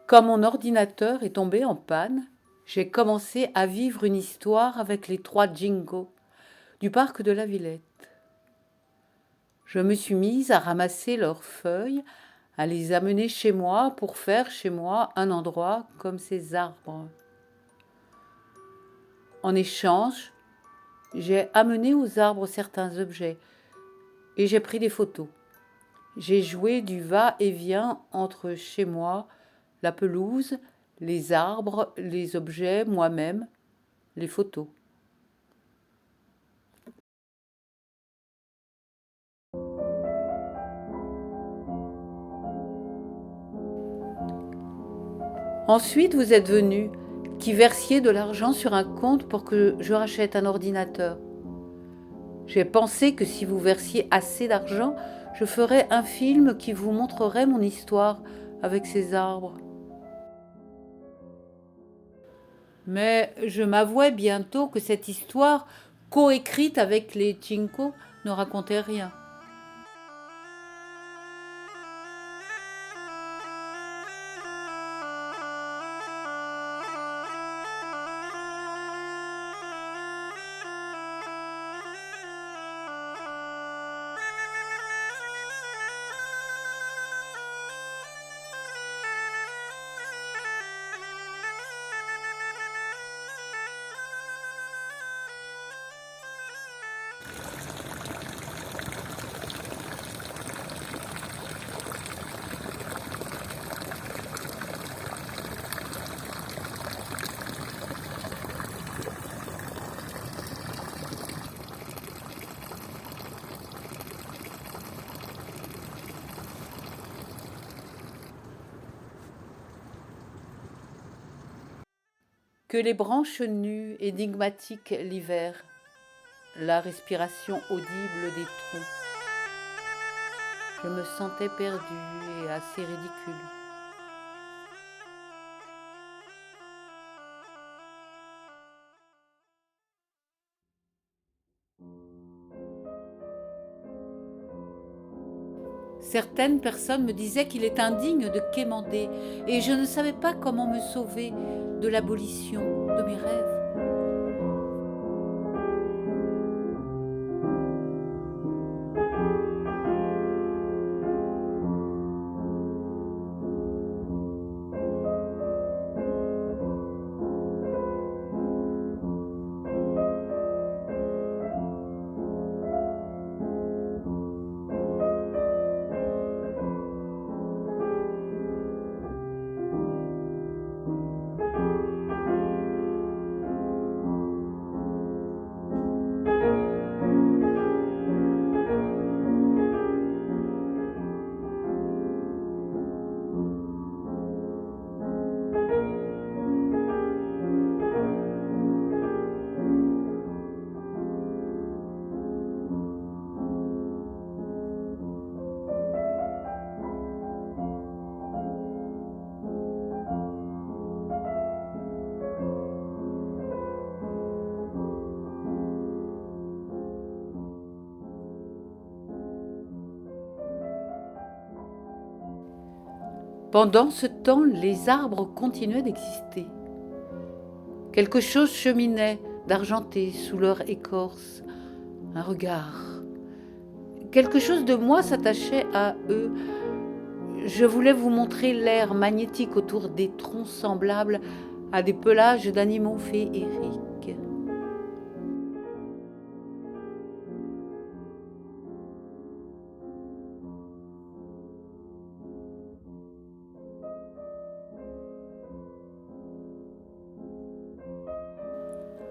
Quand mon ordinateur est tombé en panne, j'ai commencé à vivre une histoire avec les 3 Jingo du parc de la Villette. Je me suis mise à ramasser leurs feuilles, à les amener chez moi pour faire chez moi un endroit comme ces arbres. En échange, j'ai amené aux arbres certains objets et j'ai pris des photos. J'ai joué du va-et-vient entre chez moi, la pelouse, les arbres, les objets, moi-même, les photos. Ensuite, vous êtes venu, qui versiez de l'argent sur un compte pour que je rachète un ordinateur. J'ai pensé que si vous versiez assez d'argent, je ferais un film qui vous montrerait mon histoire avec ces arbres. Mais je m'avouais bientôt que cette histoire, coécrite avec les Cinco, ne racontait rien. Que les branches nues, énigmatiques l'hiver, la respiration audible des troncs. Je me sentais perdue et assez ridicule. Certaines personnes me disaient qu'il est indigne de quémander et je ne savais pas comment me sauver de l'abolition de mes rêves. Pendant ce temps, les arbres continuaient d'exister. Quelque chose cheminait d'argenté sous leur écorce, un regard. Quelque chose de moi s'attachait à eux. Je voulais vous montrer l'air magnétique autour des troncs semblables à des pelages d'animaux féeriques.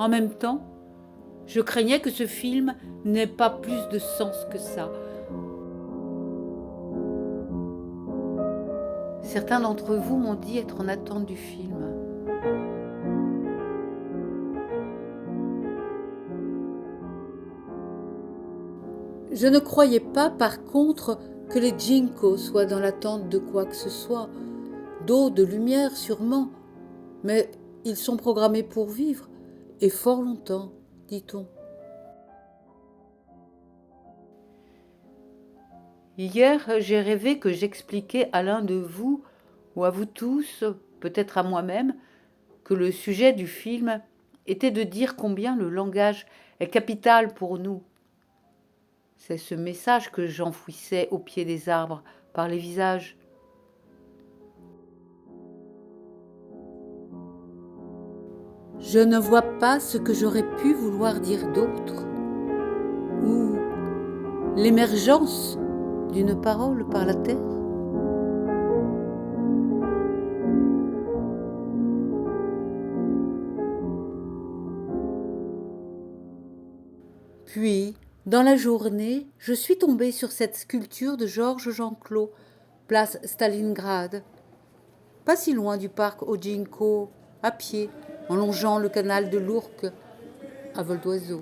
En même temps, je craignais que ce film n'ait pas plus de sens que ça. Certains d'entre vous m'ont dit être en attente du film. Je ne croyais pas, par contre, que les Jinko soient dans l'attente de quoi que ce soit, d'eau, de lumière sûrement, mais ils sont programmés pour vivre, et fort longtemps, dit-on. Hier, j'ai rêvé que j'expliquais à l'un de vous, ou à vous tous, peut-être à moi-même, que le sujet du film était de dire combien le langage est capital pour nous. C'est ce message que j'enfouissais au pied des arbres par les visages. Je ne vois pas ce que j'aurais pu vouloir dire d'autre, ou l'émergence d'une parole par la terre. Puis, dans la journée, je suis tombée sur cette sculpture de Georges Jean-Claude, place Stalingrad, pas si loin du parc Ojinko, à pied, en longeant le canal de l'Ourcq, à vol d'oiseau.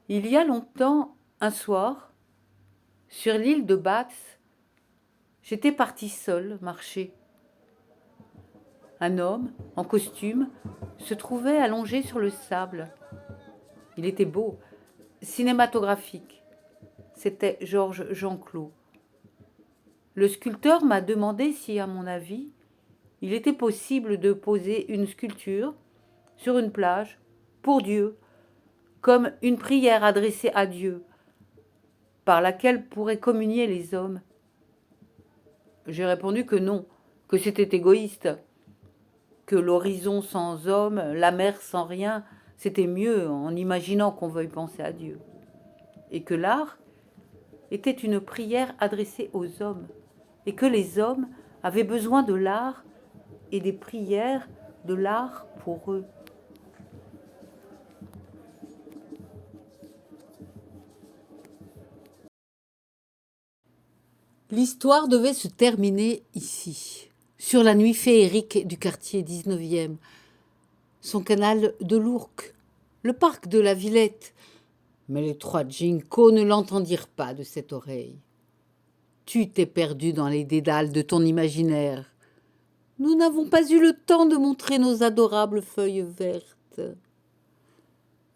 Il y a longtemps, un soir, sur l'île de Bax, j'étais partie seule marcher. Un homme, en costume, se trouvait allongé sur le sable. Il était beau, cinématographique. C'était Georges Jean-Claude. Le sculpteur m'a demandé si, à mon avis, il était possible de poser une sculpture sur une plage pour Dieu, comme une prière adressée à Dieu, par laquelle pourraient communier les hommes. J'ai répondu que non, que c'était égoïste, que l'horizon sans homme, la mer sans rien, c'était mieux en imaginant qu'on veuille penser à Dieu. Et que l'art était une prière adressée aux hommes, et que les hommes avaient besoin de l'art et des prières de l'art pour eux. L'histoire devait se terminer ici, sur la nuit féerique du quartier 19e, son canal de l'Ourcq, le parc de la Villette. Mais les trois Ginkgo ne l'entendirent pas de cette oreille. Tu t'es perdu dans les dédales de ton imaginaire. Nous n'avons pas eu le temps de montrer nos adorables feuilles vertes.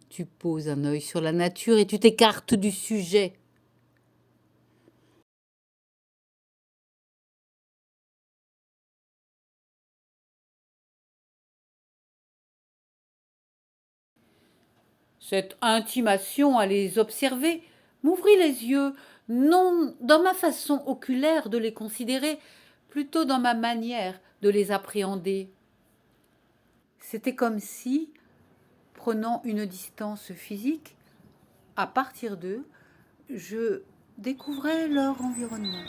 Tu poses un œil sur la nature et tu t'écartes du sujet. Cette intimation à les observer m'ouvrit les yeux, non dans ma façon oculaire de les considérer, plutôt dans ma manière de les appréhender. C'était comme si, prenant une distance physique, à partir d'eux, je découvrais leur environnement.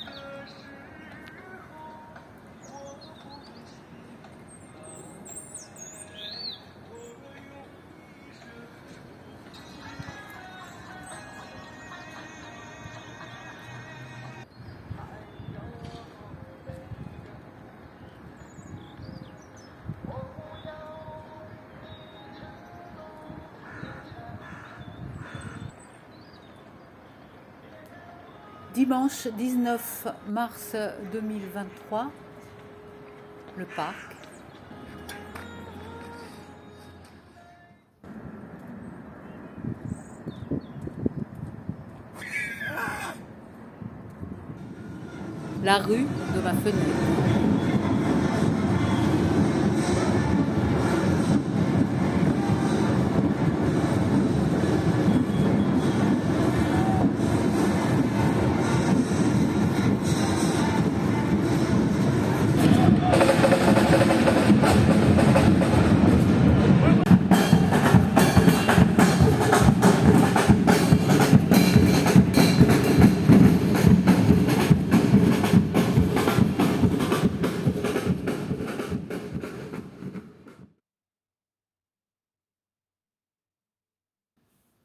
Dimanche 19 mars 2023, le parc. La rue de ma fenêtre.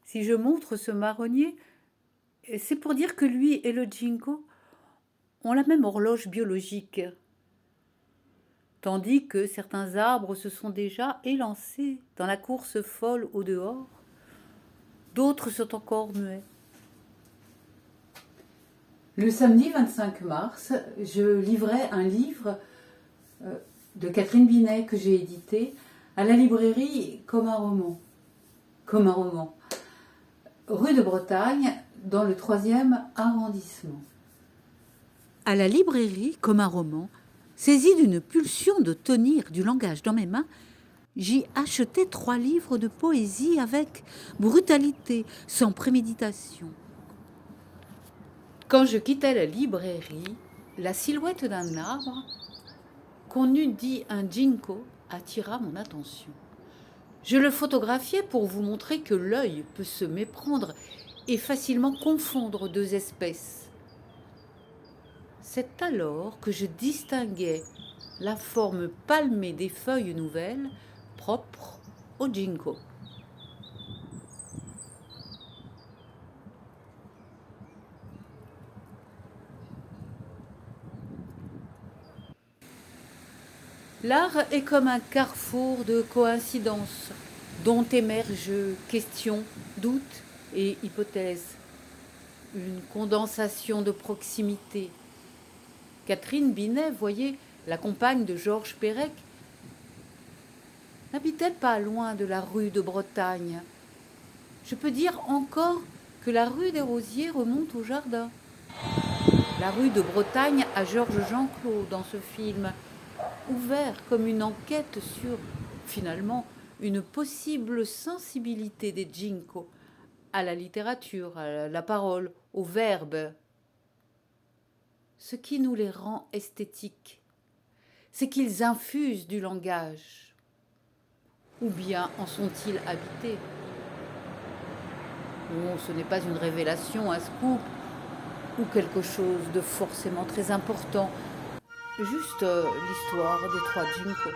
Si je montre ce marronnier, c'est pour dire que lui et le ginkgo ont la même horloge biologique, tandis que certains arbres se sont déjà élancés dans la course folle au dehors, d'autres sont encore muets. Le samedi 25 mars, je livrais un livre de Catherine Binet que j'ai édité à la librairie Comme un roman. Comme un roman. Rue de Bretagne, dans le 3e arrondissement. À la librairie Comme un roman, saisi d'une pulsion de tenir du langage dans mes mains, j'y achetai 3 livres de poésie avec brutalité, sans préméditation. Quand je quittais la librairie, la silhouette d'un arbre, qu'on eût dit un ginkgo, attira mon attention. Je le photographiai pour vous montrer que l'œil peut se méprendre et facilement confondre 2 espèces. C'est alors que je distinguai la forme palmée des feuilles nouvelles propres au ginkgo. L'art est comme un carrefour de coïncidences dont émergent questions, doutes et hypothèses. Une condensation de proximité. Catherine Binet, voyez, la compagne de Georges Perec, n'habite-t-elle pas loin de la rue de Bretagne? Je peux dire encore que la rue des Rosiers remonte au jardin. La rue de Bretagne à Georges Jean-Claude dans ce film, ouvert comme une enquête sur, finalement, une possible sensibilité des ginkgo à la littérature, à la parole, au verbe. Ce qui nous les rend esthétiques, c'est qu'ils infusent du langage. Ou bien en sont-ils habités? Bon, ce n'est pas une révélation, un scoop, ou quelque chose de forcément très important. Juste l'histoire des 3 ginkgo.